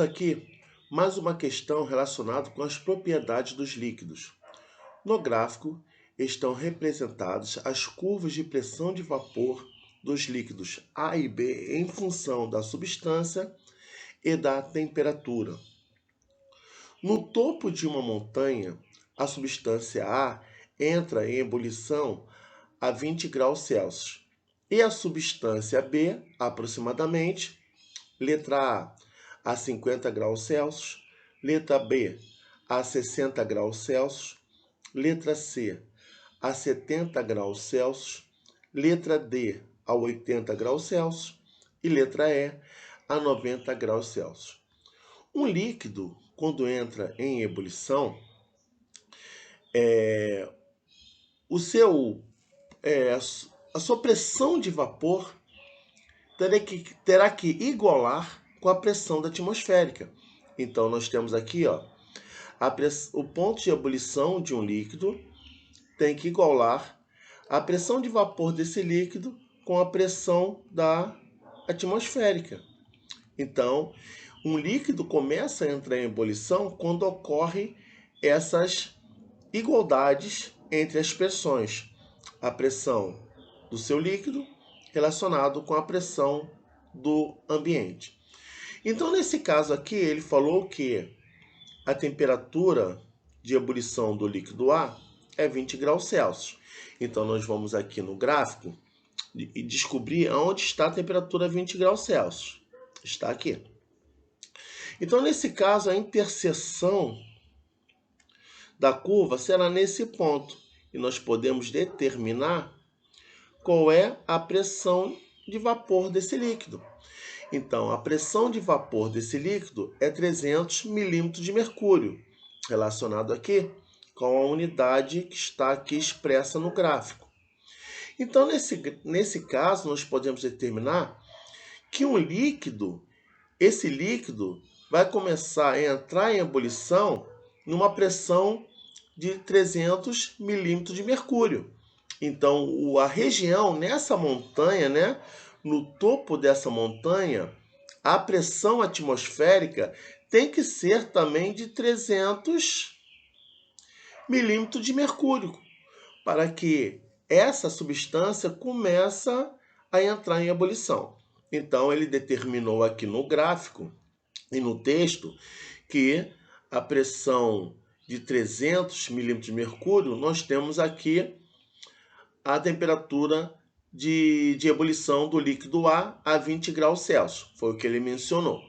aqui mais uma questão relacionada com as propriedades dos líquidos. No gráfico estão representadas as curvas de pressão de vapor dos líquidos A e B em função da substância e da temperatura. No topo de uma montanha, a substância A entra em ebulição a 20 graus Celsius e a substância B, aproximadamente, letra A 50 graus Celsius, letra B a 60 graus Celsius, letra C a 70 graus Celsius, letra D a 80 graus Celsius e letra E a 90 graus Celsius. Um líquido, quando entra em ebulição, a sua pressão de vapor terá que igualar com a pressão da atmosférica. Então, nós temos aqui o ponto de ebulição de um líquido tem que igualar a pressão de vapor desse líquido com a pressão da atmosférica. Então, um líquido começa a entrar em ebulição quando ocorre essas igualdades entre as pressões. A pressão do seu líquido relacionado com a pressão do ambiente. Então, nesse caso aqui, ele falou que a temperatura de ebulição do líquido A é 20 graus Celsius. Então, nós vamos aqui no gráfico e descobrir onde está a temperatura 20 graus Celsius. Está aqui. Então, nesse caso, a interseção da curva será nesse ponto. E nós podemos determinar qual é a pressão de vapor desse líquido. Então, a pressão de vapor desse líquido é 300 milímetros de mercúrio, relacionado aqui com a unidade que está aqui expressa no gráfico. Então, nesse caso, nós podemos determinar que esse líquido vai começar a entrar em ebulição numa pressão de 300 milímetros de mercúrio. Então, a região nessa montanha, no topo dessa montanha, a pressão atmosférica tem que ser também de 300 milímetros de mercúrio, para que essa substância comece a entrar em ebulição. Então, ele determinou aqui no gráfico e no texto que a pressão de 300 milímetros de mercúrio, nós temos aqui a temperatura de ebulição do líquido A 20 graus Celsius. Foi o que ele mencionou.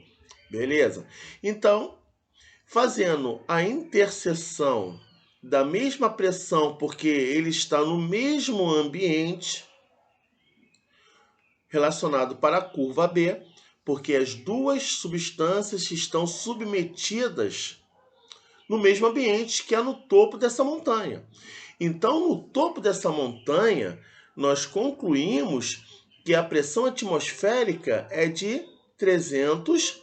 Beleza? Então, fazendo a interseção da mesma pressão, porque ele está no mesmo ambiente, relacionado para a curva B, porque as duas substâncias estão submetidas no mesmo ambiente, que é no topo dessa montanha. Então, no topo dessa montanha, nós concluímos que a pressão atmosférica é de 300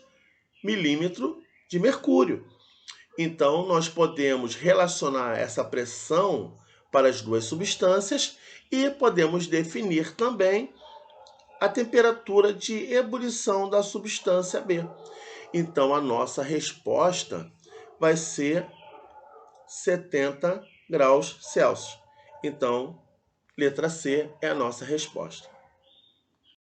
milímetros de mercúrio. Então, nós podemos relacionar essa pressão para as duas substâncias e podemos definir também a temperatura de ebulição da substância B. Então, a nossa resposta vai ser 70 graus Celsius. Então, letra C é a nossa resposta.